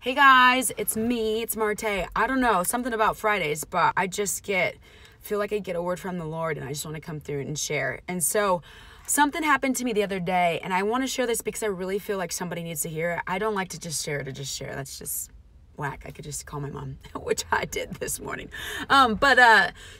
Hey guys, it's me, it's Martay. I don't know, something about Fridays, but I just feel like I get a word from the Lord and I just want to come through and share. And so something happened to me the other day and I want to share this because I really feel like somebody needs to hear it. I don't like to just share. That's just whack. I could just call my mom, which I did this morning.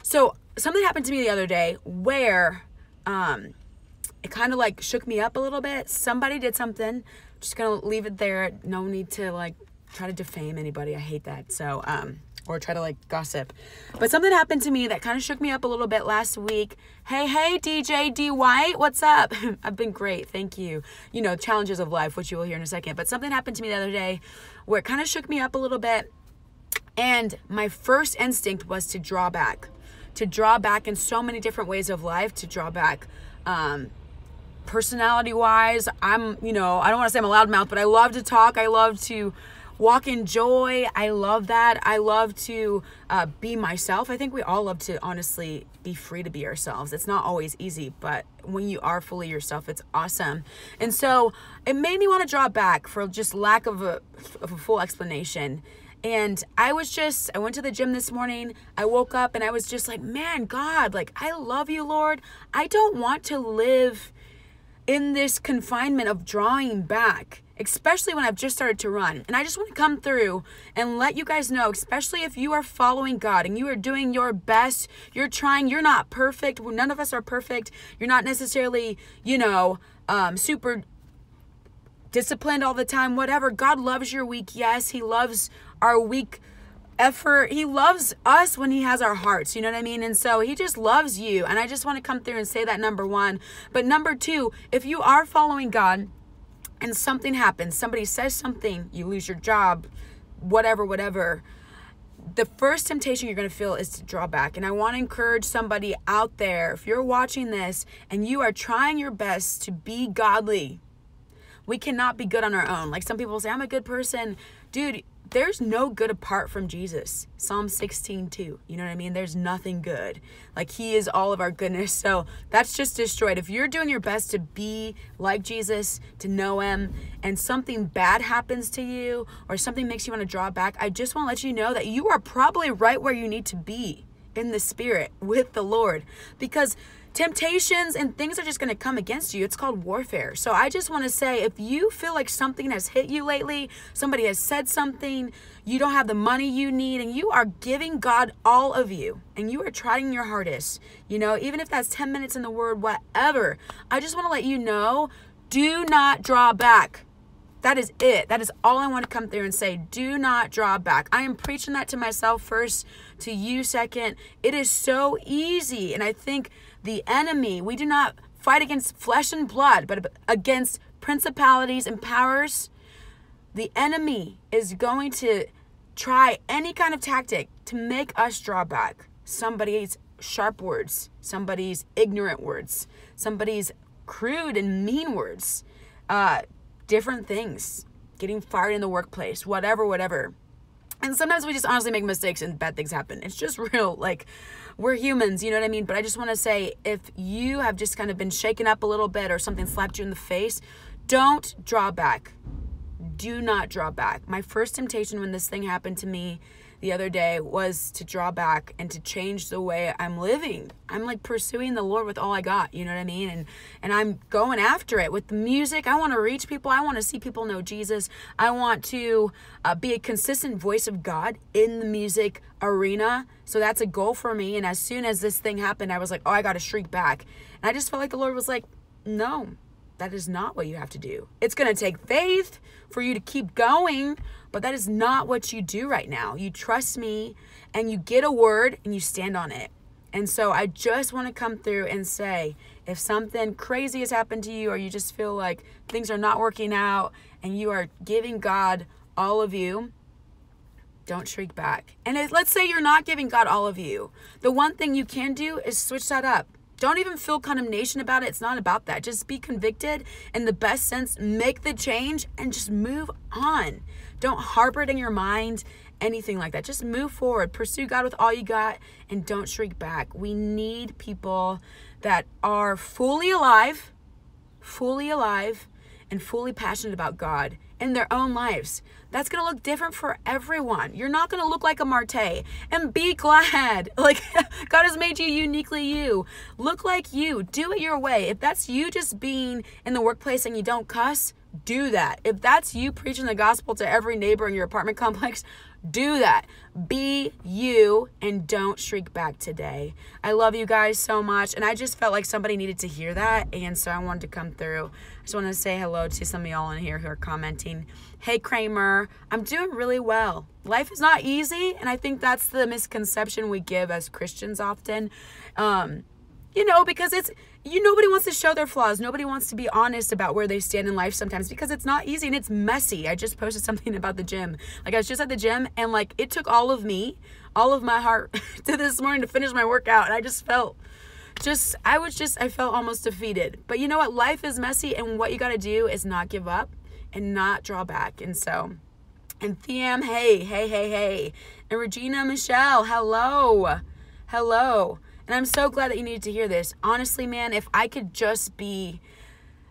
So something happened to me the other day where it kind of like shook me up a little bit. Somebody did something. Just gonna leave it there. No need to like try to defame anybody. I hate that. So, or try to like gossip. But something happened to me that kind of shook me up a little bit last week. Hey, DJ D White, what's up? I've been great. Thank you. You know, challenges of life, which you will hear in a second. But something happened to me the other day where it kind of shook me up a little bit. And my first instinct was to draw back in so many different ways of life, to draw back, personality wise. I don't want to say I'm a loudmouth, but I love to talk. I love to walk in joy. I love that. I love to be myself. I think we all love to honestly be free to be ourselves. It's not always easy, but when you are fully yourself, it's awesome. And so it made me want to draw back for just lack of a full explanation. And I went to the gym this morning. I woke up and I was just like, man, God, like, I love you, Lord. I don't want to live in this confinement of drawing back, especially when I've just started to run. And I just want to come through and let you guys know, especially if you are following God and you are doing your best, you're trying, you're not perfect. None of us are perfect. You're not necessarily, super disciplined all the time, whatever. God loves your weak. Yes, he loves our weak effort. He loves us when he has our hearts, you know what I mean? And so he just loves you. And I just want to come through and say that, number one. But number two, if you are following God and something happens, somebody says something, you lose your job, whatever, the first temptation you're going to feel is to draw back. And I want to encourage somebody out there, if you're watching this and you are trying your best to be godly, we cannot be good on our own. Like some people say, I'm a good person. Dude, there's no good apart from Jesus. Psalm 16:2. You know what I mean? There's nothing good. Like he is all of our goodness. So that's just destroyed. If you're doing your best to be like Jesus, to know him, and something bad happens to you or something makes you want to draw back, I just want to let you know that you are probably right where you need to be in the spirit with the Lord, because temptations and things are just going to come against you. It's called warfare. So I just want to say, if you feel like something has hit you lately, somebody has said something, you don't have the money you need, and you are giving God all of you, and you are trying your hardest, even if that's 10 minutes in the word, whatever, I just want to let you know, do not draw back. That is it. That is all I want to come through and say. Do not draw back. I am preaching that to myself first, to you second. It is so easy. And I think the enemy, we do not fight against flesh and blood, but against principalities and powers. The enemy is going to try any kind of tactic to make us draw back. Somebody's sharp words, somebody's ignorant words, somebody's crude and mean words, different things, getting fired in the workplace, whatever. And sometimes we just honestly make mistakes and bad things happen. It's just real. Like, we're humans, you know what I mean? But I just want to say, if you have just kind of been shaken up a little bit or something slapped you in the face, don't draw back. Do not draw back. My first temptation when this thing happened to me the other day was to draw back and to change the way I'm living. I'm like pursuing the Lord with all I got, you know what I mean? And I'm going after it with the music. I want to reach people. I want to see people know Jesus. I want to be a consistent voice of God in the music arena. So that's a goal for me. And as soon as this thing happened, I was like, oh, I got to shriek back. And I just felt like the Lord was like, no, that is not what you have to do. It's going to take faith for you to keep going, but that is not what you do right now. You trust me and you get a word and you stand on it. And so I just want to come through and say, if something crazy has happened to you or you just feel like things are not working out and you are giving God all of you, don't shrink back. And let's say you're not giving God all of you. The one thing you can do is switch that up. Don't even feel condemnation about it. It's not about that. Just be convicted in the best sense, make the change, and just move on. Don't harbor it in your mind, anything like that. Just move forward. Pursue God with all you got, and don't shrink back. We need people that are fully alive, and fully passionate about God in their own lives. That's going to look different for everyone. You're not going to look like a Martay. And be glad. Like, God has made you uniquely you. Look like you. Do it your way. If that's you just being in the workplace and you don't cuss, do that. If that's you preaching the gospel to every neighbor in your apartment complex, do that. Be you and don't shrink back today. I love you guys so much. And I just felt like somebody needed to hear that. And so I wanted to come through. I just want to say hello to some of y'all in here who are commenting. Hey, Kramer, I'm doing really well. Life is not easy. And I think that's the misconception we give as Christians often. Because nobody wants to show their flaws. Nobody wants to be honest about where they stand in life sometimes because it's not easy and it's messy. I just posted something about the gym. Like, I was just at the gym and like it took all of me, all of my heart to this morning to finish my workout. And I just felt I felt almost defeated. But you know what? Life is messy, and what you got to do is not give up and not draw back. And so, and Thiam, hey. And Regina Michelle, hello. And I'm so glad that you needed to hear this. Honestly, man, if I could just be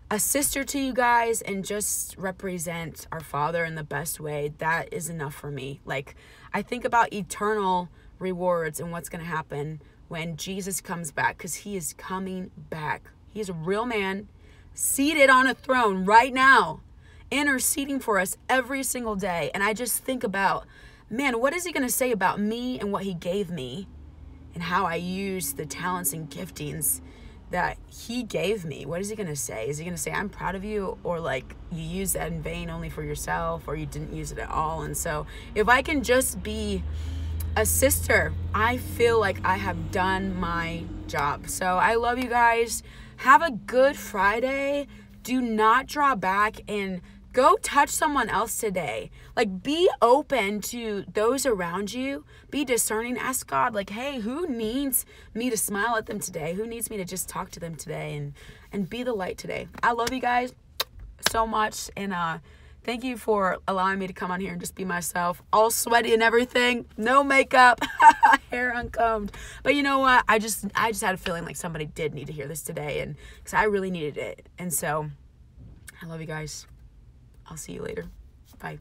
a sister to you guys and just represent our Father in the best way, that is enough for me. Like, I think about eternal rewards and what's going to happen when Jesus comes back, because he is coming back. He is a real man seated on a throne right now, interceding for us every single day. And I just think about, man, what is he going to say about me and what he gave me? And how I use the talents and giftings that he gave me. What is he going to say? Is he going to say, I'm proud of you? Or like, you used that in vain only for yourself, or you didn't use it at all? And so if I can just be a sister, I feel like I have done my job. So I love you guys. Have a good Friday. Do not draw back and go touch someone else today. Like, be open to those around you. Be discerning. Ask God, like, hey, who needs me to smile at them today? Who needs me to just talk to them today and be the light today? I love you guys so much. And thank you for allowing me to come on here and just be myself. All sweaty and everything. No makeup. Hair uncombed. But you know what? I just had a feeling like somebody did need to hear this today. And because I really needed it. And so I love you guys. I'll see you later. Bye.